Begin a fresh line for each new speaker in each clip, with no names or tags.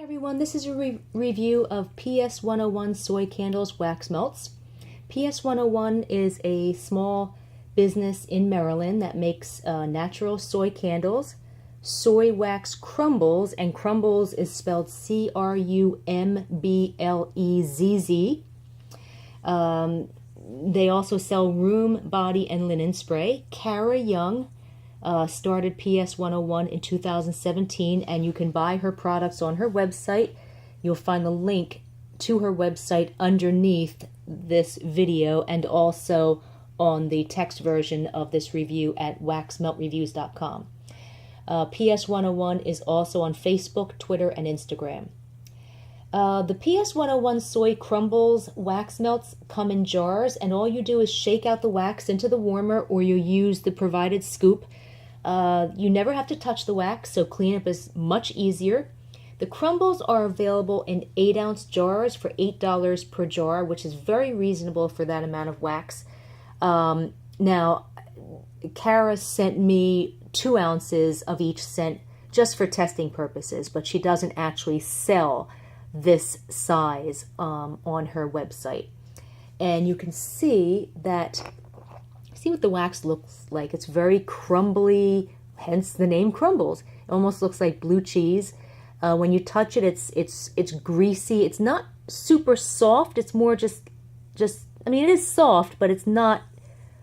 Everyone, this is a review of PS101 soy candles wax melts. PS101 is a small business in Maryland that makes natural soy candles, soy wax crumbles, and crumbles is spelled Crumblezz. They also sell room, body, and linen spray. Kara Young started PS101 in 2017, and you can buy her products on her website. You'll find the link to her website underneath this video and also on the text version of this review at waxmeltreviews.com. PS101 is also on Facebook, Twitter, and Instagram. The PS101 soy crumbles wax melts come in jars, and all you do is shake out the wax into the warmer, or you use the provided scoop. You never have to touch the wax, so cleanup is much easier. The crumbles are available in 8-ounce jars for $8 per jar, which is very reasonable for that amount of wax. Now, Kara sent me 2 ounces of each scent just for testing purposes, but she doesn't actually sell this size on her website. And you can see that. See what the wax looks like. It's very crumbly, hence the name Crumblezz. It almost looks like blue cheese. When you touch it, it's greasy. It's not super soft. It's more just I mean, it is soft, but it's not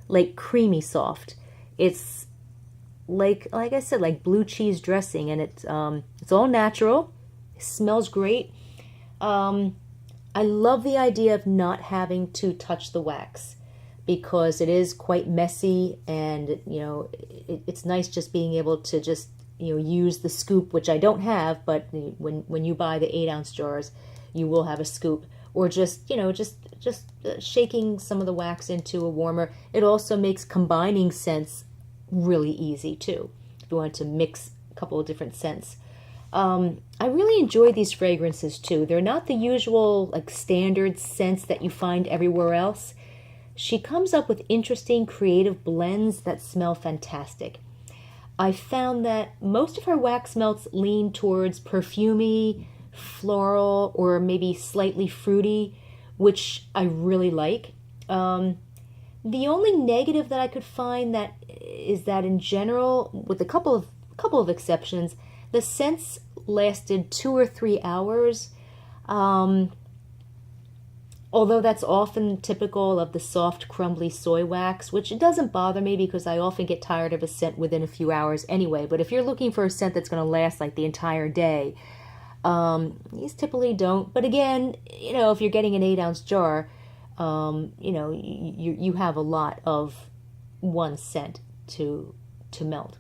like creamy soft. It's like I said, like blue cheese dressing, and it's all natural. It smells great. I love the idea of not having to touch the wax, because it is quite messy, and it's nice just being able to just use the scoop, which I don't have, but when you buy the 8-ounce jars, you will have a scoop, or just shaking some of the wax into a warmer. It also makes combining scents really easy too, if you want to mix a couple of different scents. I really enjoy these fragrances too. They're not the usual like standard scents that you find everywhere else. She comes up with interesting, creative blends that smell fantastic. I found that most of her wax melts lean towards perfumey, floral, or maybe slightly fruity, which I really like. The only negative that I could find that is that in general, with a couple of exceptions, the scents lasted 2 or 3 hours. Although that's often typical of the soft, crumbly soy wax, which it doesn't bother me because I often get tired of a scent within a few hours anyway. But if you're looking for a scent that's going to last like the entire day, these typically don't. But again, if you're getting an 8-ounce jar, you have a lot of one scent to melt.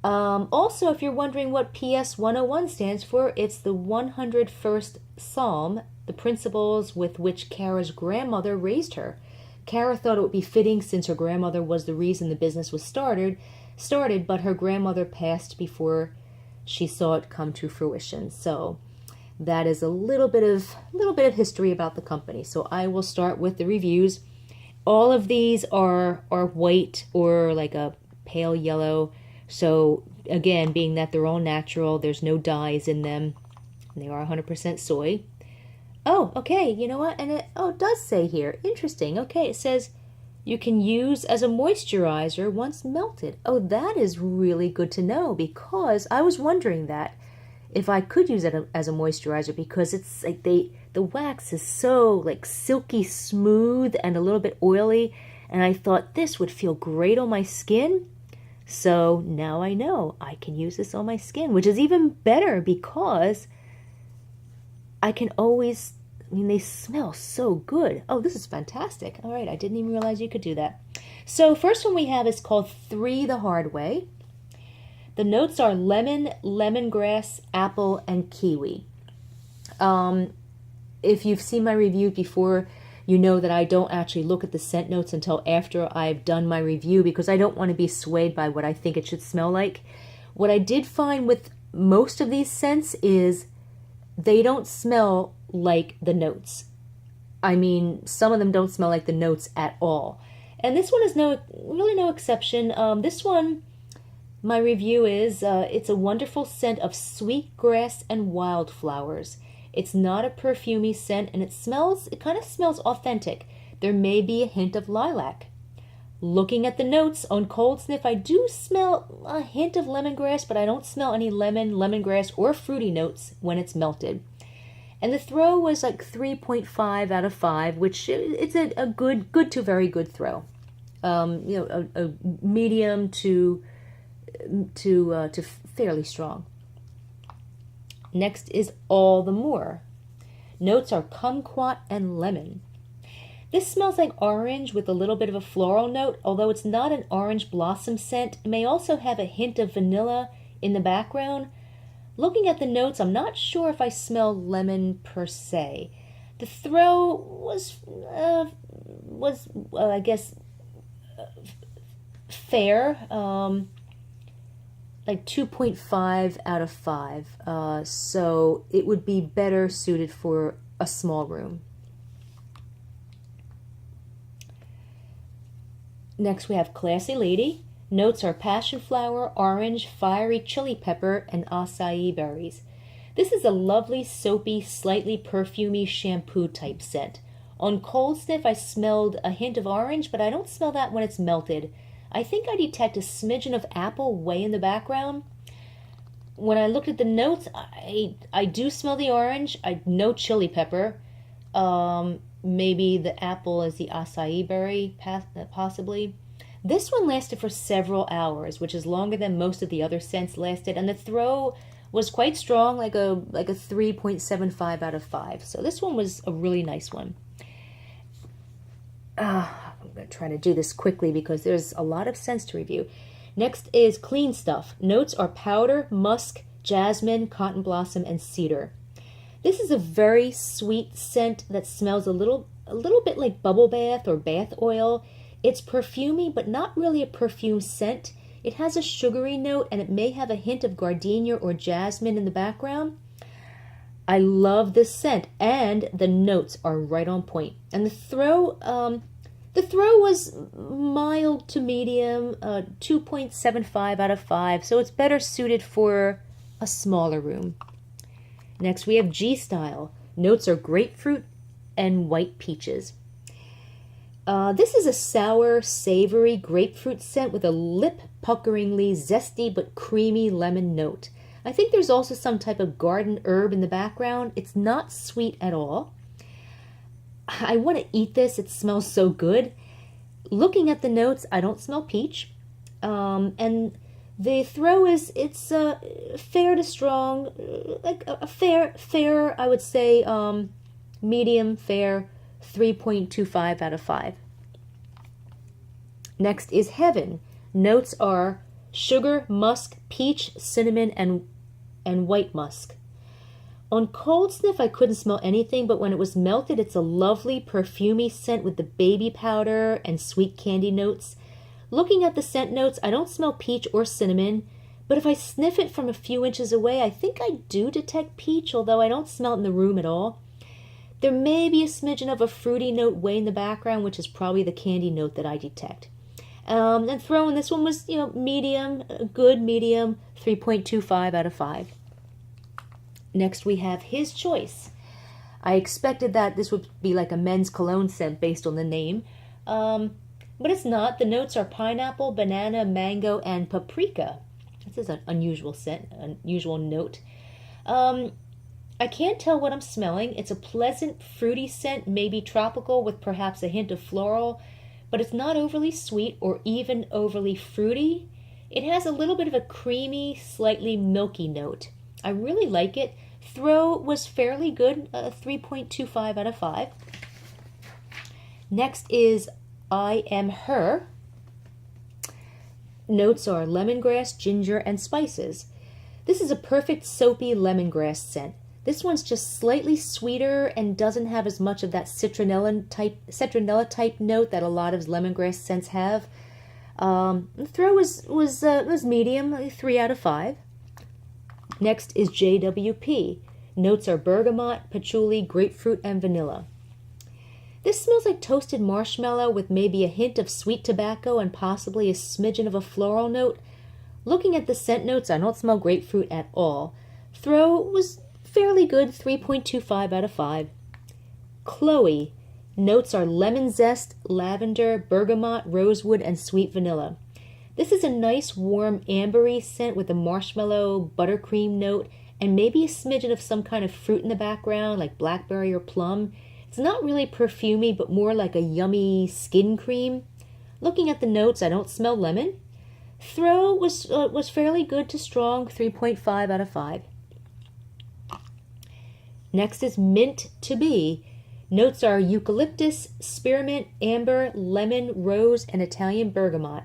Also, if you're wondering what PS101 stands for, it's the 101st Psalm, the principles with which Kara's grandmother raised her. Kara thought it would be fitting since her grandmother was the reason the business was started, but her grandmother passed before she saw it come to fruition. So that is a little bit of history about the company. So I will start with the reviews. All of these are white or like a pale yellow. So again, being that they're all natural, there's no dyes in them, and they are 100% soy. Oh, okay, you know what? And it does say here, interesting. Okay, it says you can use as a moisturizer once melted. Oh, that is really good to know, because I was wondering that if I could use it as a moisturizer, because it's like the wax is so like silky smooth and a little bit oily, and I thought this would feel great on my skin. So now I know I can use this on my skin, which is even better because I can always, they smell so good. Oh, this is fantastic. All right, I didn't even realize you could do that. So first one we have is called 3 the Hard Way. The notes are lemon, lemongrass, apple, and kiwi. If you've seen my review before, you know that I don't actually look at the scent notes until after I've done my review, because I don't want to be swayed by what I think it should smell like. What I did find with most of these scents is they don't smell like the notes. I mean, some of them don't smell like the notes at all. And this one is really no exception. This one My review is it's a wonderful scent of sweet grass and wildflowers. It's not a perfumey scent, and it kind of smells authentic. There may be a hint of lilac. Looking at the notes on cold sniff, I do smell a hint of lemongrass, but I don't smell any lemon, lemongrass, or fruity notes when it's melted. And the throw was like 3.5 out of 5, which it's a good to very good throw. A medium to fairly strong. Next is All the More. Notes are Kumquat and Lemon. This smells like orange with a little bit of a floral note, although it's not an orange blossom scent. It may also have a hint of vanilla in the background. Looking at the notes, I'm not sure if I smell lemon per se. The throw was I guess, fair, like 2.5 out of 5. So it would be better suited for a small room. Next we have Classy Lady. Notes are passion flower, orange, fiery chili pepper, and acai berries. This is a lovely, soapy, slightly perfumey shampoo type scent. On cold sniff, I smelled a hint of orange, but I don't smell that when it's melted. I think I detect a smidgen of apple way in the background. When I looked at the notes, I do smell the orange. No chili pepper. Maybe the apple is the acai berry, possibly. This one lasted for several hours, which is longer than most of the other scents lasted, and the throw was quite strong, like a 3.75 out of 5. So this one was a really nice one. I'm going to try to do this quickly because there's a lot of scents to review. Next is Clean Stuff. Notes are powder, musk, jasmine, cotton blossom, and cedar. This is a very sweet scent that smells a little bit like bubble bath or bath oil. It's perfumey, but not really a perfume scent. It has a sugary note, and it may have a hint of gardenia or jasmine in the background. I love this scent, and the notes are right on point. And the throw was mild to medium, 2.75 out of 5, so it's better suited for a smaller room. Next, we have G-Style. Notes are grapefruit and white peaches. This is a sour, savory grapefruit scent with a lip-puckeringly zesty but creamy lemon note. I think there's also some type of garden herb in the background. It's not sweet at all. I want to eat this. It smells so good. Looking at the notes, I don't smell peach. And the throw it's fair to strong, like a fair, I would say, medium, fair, 3.25 out of 5. Next is Heaven. Notes are sugar, musk, peach, cinnamon, and white musk. On cold sniff, I couldn't smell anything, but when it was melted, it's a lovely, perfumey scent with the baby powder and sweet candy notes. Looking at the scent notes, I don't smell peach or cinnamon, but if I sniff it from a few inches away, I think I do detect peach, although I don't smell it in the room at all. There may be a smidgen of a fruity note way in the background, which is probably the candy note that I detect. And throwing this one was, medium, good medium, 3.25 out of 5. Next we have His Choice. I expected that this would be like a men's cologne scent based on the name, but it's not. The notes are pineapple, banana, mango, and paprika. This is an unusual scent, unusual note. I can't tell what I'm smelling. It's a pleasant, fruity scent, maybe tropical with perhaps a hint of floral, but it's not overly sweet or even overly fruity. It has a little bit of a creamy, slightly milky note. I really like it. Throw was fairly good, 3.25 out of 5. Next is I Am Her. Notes are lemongrass, ginger, and spices. This is a perfect soapy lemongrass scent. This one's just slightly sweeter and doesn't have as much of that citronella type note that a lot of lemongrass scents have. The throw was medium, 3 out of 5. Next is JWP. Notes are bergamot, patchouli, grapefruit, and vanilla. This smells like toasted marshmallow with maybe a hint of sweet tobacco and possibly a smidgen of a floral note. Looking at the scent notes, I don't smell grapefruit at all. Throw was fairly good, 3.25 out of 5. Chloe. Notes are lemon zest, lavender, bergamot, rosewood, and sweet vanilla. This is a nice warm ambery scent with a marshmallow buttercream note and maybe a smidgen of some kind of fruit in the background like blackberry or plum. It's not really perfumey but more like a yummy skin cream. Looking at the notes, I don't smell lemon. Throw was fairly good to strong, 3.5 out of 5. Next is Mint to Be. Notes are eucalyptus, spearmint, amber, lemon, rose, and Italian bergamot.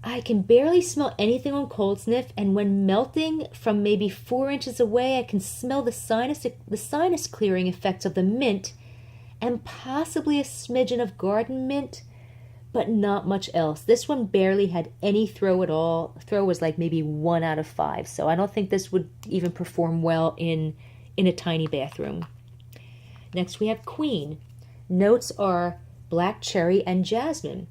I can barely smell anything on cold sniff, and when melting from maybe 4 inches away, I can smell the sinus clearing effects of the mint and possibly a smidgen of garden mint, but not much else. This one barely had any throw at all. Throw was like maybe 1 out of 5, so I don't think this would even perform well in a tiny bathroom. Next we have Queen. Notes are black cherry and jasmine.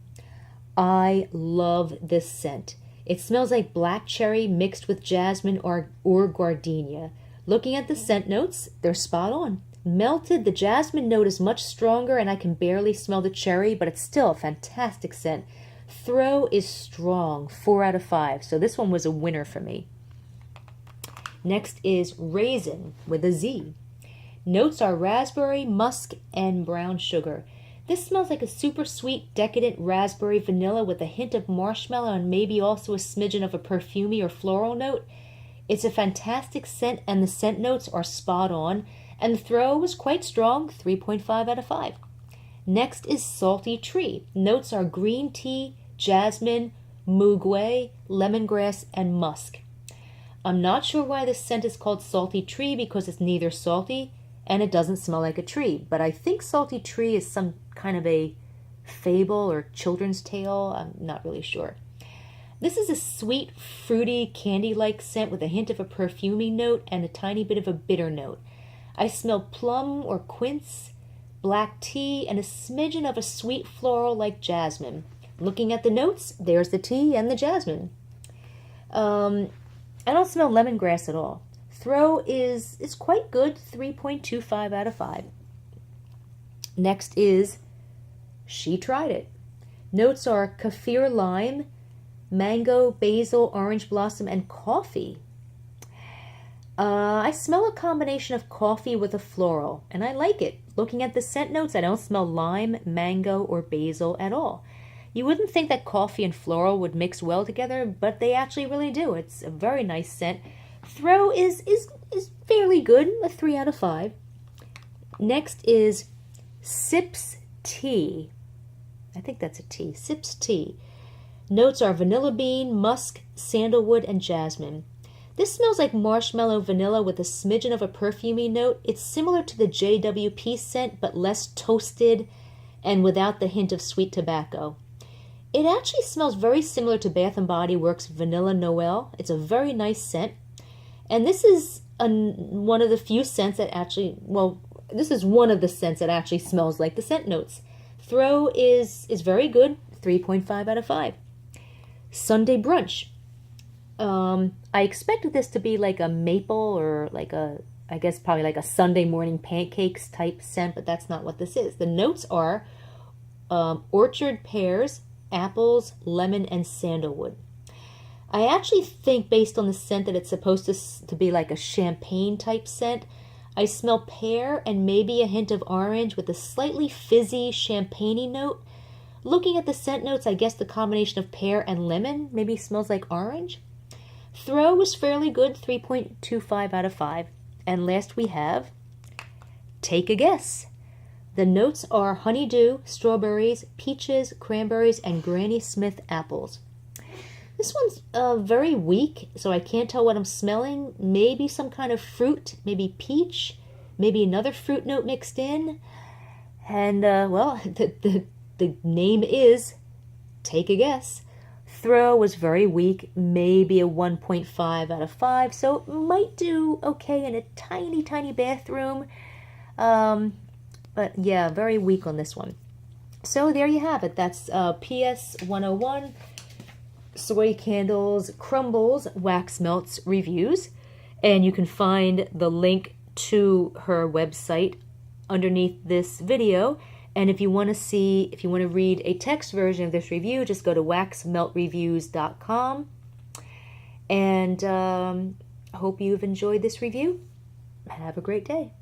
I love this scent. It smells like black cherry mixed with jasmine or gardenia. Looking at the scent notes, they're spot on. Melted, the jasmine note is much stronger and I can barely smell the cherry, but it's still a fantastic scent. Throw is strong, 4 out of 5, so this one was a winner for me. Next is Raisin with a Z. Notes are raspberry, musk, and brown sugar. This smells like a super sweet, decadent raspberry vanilla with a hint of marshmallow and maybe also a smidgen of a perfumey or floral note. It's a fantastic scent and the scent notes are spot on, and the throw was quite strong, 3.5 out of 5. Next is Salty Tree. Notes are green tea, jasmine, muguet, lemongrass, and musk. I'm not sure why this scent is called Salty Tree because it's neither salty and it doesn't smell like a tree, but I think Salty Tree is some kind of a fable or children's tale. I'm not really sure. This is a sweet, fruity, candy-like scent with a hint of a perfumey note and a tiny bit of a bitter note. I smell plum or quince, black tea, and a smidgen of a sweet floral like jasmine. Looking at the notes, there's the tea and the jasmine. I don't smell lemongrass at all. Throw is quite good, 3.25 out of 5. Next is She Tried It. Notes are kaffir lime, mango, basil, orange blossom, and coffee. I smell a combination of coffee with a floral, and I like it. Looking at the scent notes, I don't smell lime, mango, or basil at all. You wouldn't think that coffee and floral would mix well together, but they actually really do. It's a very nice scent. Throw is fairly good, a 3 out of 5. Next is Sips Tea. I think that's a tea. Sips Tea. Notes are vanilla bean, musk, sandalwood, and jasmine. This smells like marshmallow vanilla with a smidgen of a perfumey note. It's similar to the JWP scent, but less toasted and without the hint of sweet tobacco. It actually smells very similar to Bath & Body Works Vanilla Noel. It's a very nice scent. And this is one of the few scents that actually, this is one of the scents that actually smells like the scent notes. Throw is very good, 3.5 out of 5. Sunday Brunch. I expected this to be like a maple or like I guess probably like a Sunday morning pancakes type scent, but that's not what this is. The notes are orchard pears, apples, lemon, and sandalwood. I actually think based on the scent that it's supposed to be like a champagne type scent. I smell pear and maybe a hint of orange with a slightly fizzy champagne-y note. Looking at the scent notes, I guess the combination of pear and lemon maybe smells like orange. Throw was fairly good, 3.25 out of 5. And last we have Take a Guess. The notes are honeydew, strawberries, peaches, cranberries, and Granny Smith apples. This one's very weak, so I can't tell what I'm smelling. Maybe some kind of fruit, maybe peach, maybe another fruit note mixed in. And, the name is Take a Guess. Throw was very weak, maybe a 1.5 out of 5, so it might do okay in a tiny, tiny bathroom. But yeah, very weak on this one. So there you have it. That's PS101. soy candles, Crumblezz wax melts reviews, and you can find the link to her website underneath this video. And if you want to read a text version of this review, just go to waxmeltreviews.com. And hope you've enjoyed this review. Have a great day.